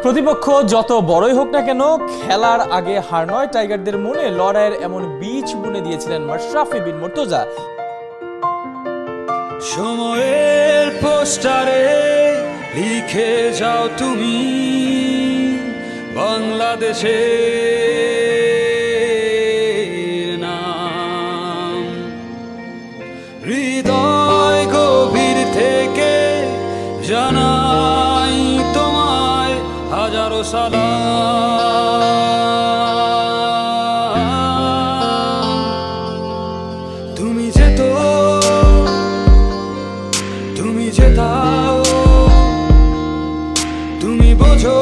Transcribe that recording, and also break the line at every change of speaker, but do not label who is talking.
প্রতিপক্ষ যত বড়ই হোক না কেন, খেলার আগে হার নয়, টাইগারদের মনে লড়াইয়ের এমন বীজ বুনে দিয়েছিলেন মাশরাফি বিন মুর্তজা।
সময়ের পোস্টারে লিখে যাও তুমি বাংলাদেশের নাম। হৃদয় গভীর থেকে জানাই তোমায় হাজারো সালাম। তুমি যেতাও, তুমি বোঝো